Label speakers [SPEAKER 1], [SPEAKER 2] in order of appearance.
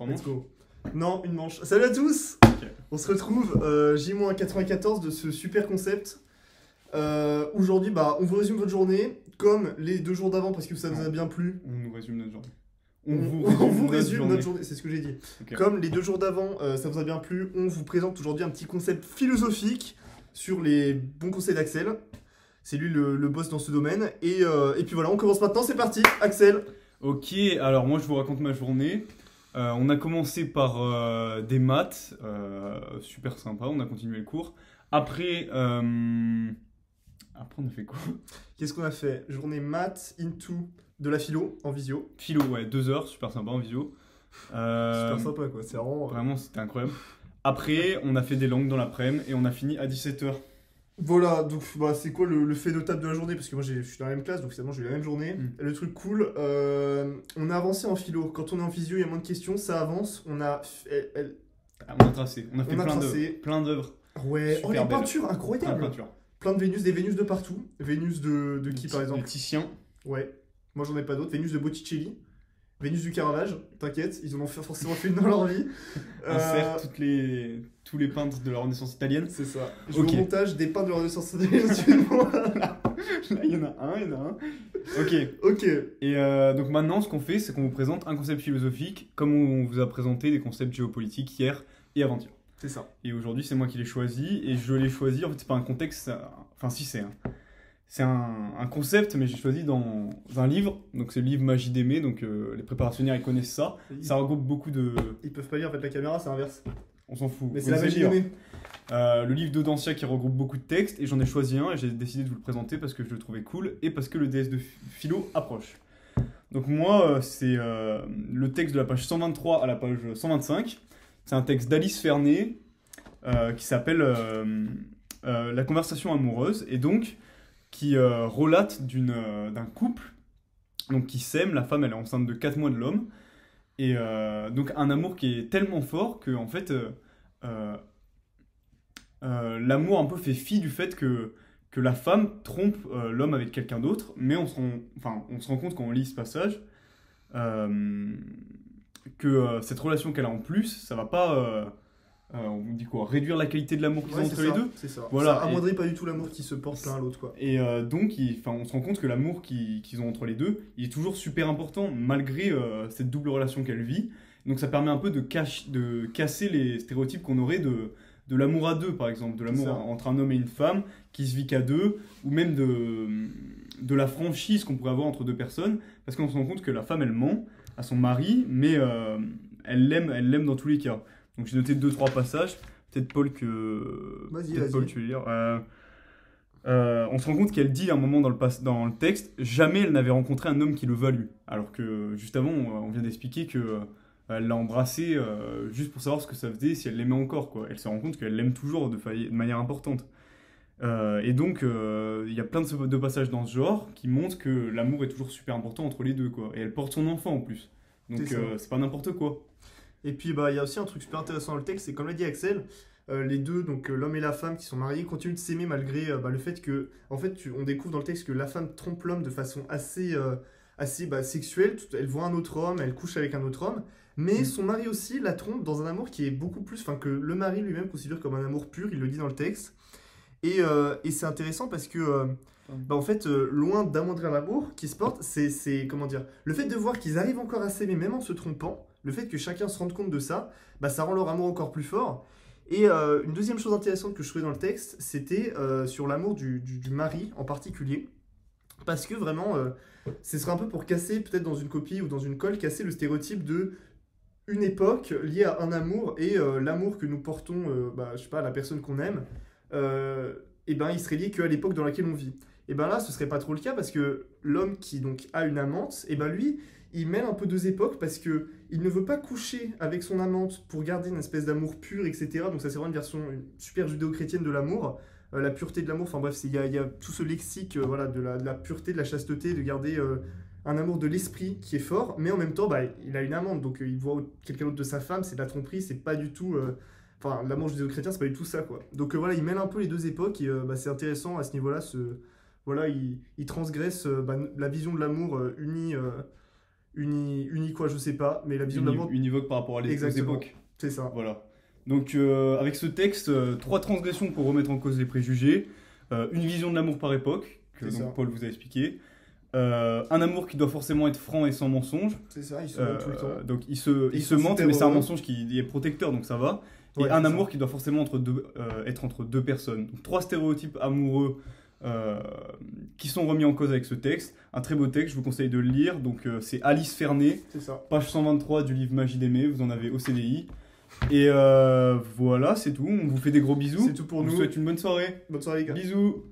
[SPEAKER 1] 3
[SPEAKER 2] Let's
[SPEAKER 1] manches.
[SPEAKER 2] go. Non, une manche. Salut à tous.
[SPEAKER 1] Ok.
[SPEAKER 2] On se retrouve J-94 de ce super concept. Aujourd'hui, on vous résume votre journée, comme les 2 jours d'avant, parce que ça vous a bien plu.
[SPEAKER 1] On nous résume notre journée.
[SPEAKER 2] On vous résume notre journée, c'est ce que j'ai dit.
[SPEAKER 1] Ok.
[SPEAKER 2] Comme les 2 jours d'avant, ça vous a bien plu, on vous présente aujourd'hui un petit concept philosophique sur les bons conseils d'Axel. C'est lui le boss dans ce domaine. Et puis voilà, on commence maintenant, c'est parti. Axel.
[SPEAKER 1] Ok, alors moi je vous raconte ma journée. On a commencé par des maths, super sympa, on a continué le cours. Après on a fait quoi?
[SPEAKER 2] Qu'est-ce qu'on a fait? Journée maths into de la philo en visio.
[SPEAKER 1] Philo, ouais, 2 heures, super sympa en visio.
[SPEAKER 2] Super sympa quoi, c'est vraiment...
[SPEAKER 1] Vraiment, c'était incroyable. Après, on a fait des langues dans l'après-midi et on a fini à 17h.
[SPEAKER 2] Voilà, donc c'est quoi le fait notable de la journée? Parce que moi je suis dans la même classe, donc finalement j'ai eu la même journée. Le truc cool, on a avancé en philo. Quand on est en physio, il y a moins de questions, ça avance. On a...
[SPEAKER 1] On a tracé, on a fait
[SPEAKER 2] On a tracé.
[SPEAKER 1] plein d'œuvres.
[SPEAKER 2] Ouais,
[SPEAKER 1] Super
[SPEAKER 2] oh les
[SPEAKER 1] belle.
[SPEAKER 2] peintures,
[SPEAKER 1] Plein de
[SPEAKER 2] incroyable.
[SPEAKER 1] peintures.
[SPEAKER 2] Plein de Vénus, des Vénus de partout. Vénus de qui par
[SPEAKER 1] Des
[SPEAKER 2] exemple?
[SPEAKER 1] Titiens.
[SPEAKER 2] Ouais, moi j'en ai pas d'autres. Vénus de Botticelli. Vénus du Caravage, t'inquiète, ils en ont forcément fait une dans leur vie.
[SPEAKER 1] Insère tous les peintres de la Renaissance italienne.
[SPEAKER 2] C'est ça. Je
[SPEAKER 1] Ok.
[SPEAKER 2] vais au montage des peintres de la Renaissance italienne, excuse-moi.
[SPEAKER 1] Là, il y en a un. Ok.
[SPEAKER 2] Ok.
[SPEAKER 1] Et donc maintenant, ce qu'on fait, c'est qu'on vous présente un concept philosophique, comme on vous a présenté des concepts géopolitiques hier et avant-hier.
[SPEAKER 2] C'est ça.
[SPEAKER 1] Et aujourd'hui, c'est moi qui l'ai choisi, et je l'ai choisi, en fait, c'est pas un contexte, enfin si c'est un concept, mais j'ai choisi dans un livre, donc c'est le livre Magie d'aimer, donc les préparationnaires, ils connaissent ça. Ça regroupe beaucoup de...
[SPEAKER 2] Ils peuvent pas lire, en fait la caméra c'est inverse.
[SPEAKER 1] On s'en fout.
[SPEAKER 2] Mais
[SPEAKER 1] Vous
[SPEAKER 2] c'est la
[SPEAKER 1] allez
[SPEAKER 2] magie
[SPEAKER 1] lire.
[SPEAKER 2] d'aimer.
[SPEAKER 1] Le livre d'Audencia qui regroupe beaucoup de textes, et j'en ai choisi un, et j'ai décidé de vous le présenter parce que je le trouvais cool, et parce que le DS de philo approche. Donc moi, c'est le texte de la page 123 à la page 125. C'est un texte d'Alice Fernet qui s'appelle La conversation amoureuse, et donc qui relate d'un couple donc, qui s'aime. La femme, elle est enceinte de 4 mois de l'homme, et donc un amour qui est tellement fort que en fait l'amour un peu fait fi du fait que la femme trompe l'homme avec quelqu'un d'autre, mais on se rend compte quand on lit ce passage que cette relation qu'elle a en plus, ça va pas on dit quoi, réduire la qualité de l'amour qu'ils ont entre les deux.
[SPEAKER 2] C'est ça.
[SPEAKER 1] Voilà,
[SPEAKER 2] Ça amoindrit pas du tout l'amour qui se porte l'un à l'autre quoi.
[SPEAKER 1] Et donc on se rend compte que l'amour qu'ils ont entre les deux, il est toujours super important malgré cette double relation qu'elle vit. Donc ça permet un peu de casser les stéréotypes qu'on aurait de l'amour à deux, par exemple, de l'amour entre un homme et une femme qui se vit qu'à deux, ou même de la franchise qu'on pourrait avoir entre deux personnes, parce qu'on se rend compte que la femme, elle ment à son mari, mais elle l'aime dans tous les cas. Donc j'ai noté 2-3 passages, peut-être Paul tu veux lire. On se rend compte qu'elle dit à un moment dans le texte, jamais elle n'avait rencontré un homme qui le value, alors que juste avant, on vient d'expliquer que elle l'a embrassé juste pour savoir ce que ça faisait, si elle l'aimait encore, quoi. Elle se rend compte qu'elle l'aime toujours de manière importante. Et donc, il y a plein de passages dans ce genre qui montrent que l'amour est toujours super important entre les deux, quoi. Et elle porte son enfant en plus. Donc, c'est pas n'importe quoi.
[SPEAKER 2] Et puis, il y a aussi un truc super intéressant dans le texte, c'est comme l'a dit Axel, les deux, donc l'homme et la femme qui sont mariés, continuent de s'aimer malgré le fait que, en fait, on découvre dans le texte que la femme trompe l'homme de façon assez sexuelle. Elle voit un autre homme, elle couche avec un autre homme. Mais son mari aussi la trompe dans un amour qui est beaucoup plus... Enfin, que le mari lui-même considère comme un amour pur, il le dit dans le texte. Et c'est intéressant parce que, en fait, loin d'amoindrir l'amour qui se porte, c'est comment dire... Le fait de voir qu'ils arrivent encore à s'aimer, même en se trompant, le fait que chacun se rende compte de ça, ça rend leur amour encore plus fort. Et une deuxième chose intéressante que je trouvais dans le texte, c'était sur l'amour du mari en particulier. Parce que vraiment, ce serait un peu pour casser, peut-être dans une copie ou dans une colle, casser le stéréotype de... une époque liée à un amour et l'amour que nous portons je sais pas, à la personne qu'on aime, il serait lié qu'à l'époque dans laquelle on vit. Et là, ce serait pas trop le cas parce que l'homme qui donc a une amante, lui, il mêle un peu deux époques parce que il ne veut pas coucher avec son amante pour garder une espèce d'amour pur, etc. Donc ça, c'est vraiment une version super judéo-chrétienne de l'amour, la pureté de l'amour. Enfin bref, il y a tout ce lexique de la pureté, de la chasteté, de garder... un amour de l'esprit qui est fort, mais en même temps, il a une amante, donc il voit quelqu'un d'autre de sa femme, c'est de la tromperie, c'est pas du tout... l'amour judéo-chrétien, c'est pas du tout ça, quoi. Donc il mêle un peu les deux époques, et c'est intéressant à ce niveau-là, il transgresse la vision de l'amour quoi, je sais pas, mais la vision de l'amour,
[SPEAKER 1] Univoque par rapport aux
[SPEAKER 2] exactement,
[SPEAKER 1] époques.
[SPEAKER 2] c'est ça.
[SPEAKER 1] Voilà. Donc, avec ce texte, 3 transgressions pour remettre en cause les préjugés, une vision de l'amour par époque, que
[SPEAKER 2] C'est
[SPEAKER 1] donc,
[SPEAKER 2] ça.
[SPEAKER 1] Paul vous a expliqué, un amour qui doit forcément être franc et sans mensonge.
[SPEAKER 2] C'est ça, ils se mentent tout le temps.
[SPEAKER 1] Donc, ils
[SPEAKER 2] Ils
[SPEAKER 1] se
[SPEAKER 2] sont
[SPEAKER 1] mentent,
[SPEAKER 2] super
[SPEAKER 1] mais c'est un
[SPEAKER 2] heureux.
[SPEAKER 1] mensonge qui est protecteur, donc ça va. Et
[SPEAKER 2] Ouais,
[SPEAKER 1] un
[SPEAKER 2] c'est
[SPEAKER 1] amour
[SPEAKER 2] ça.
[SPEAKER 1] qui doit forcément être entre deux personnes. Donc, 3 stéréotypes amoureux qui sont remis en cause avec ce texte. Un très beau texte, je vous conseille de le lire. Donc, c'est Alice Fernet,
[SPEAKER 2] C'est ça.
[SPEAKER 1] page 123 du livre Magie d'aimer, vous en avez au CDI. Et voilà, c'est tout. On vous fait des gros bisous.
[SPEAKER 2] C'est tout pour
[SPEAKER 1] On vous
[SPEAKER 2] nous.
[SPEAKER 1] souhaite une bonne soirée.
[SPEAKER 2] Bonne soirée les gars.
[SPEAKER 1] Bisous.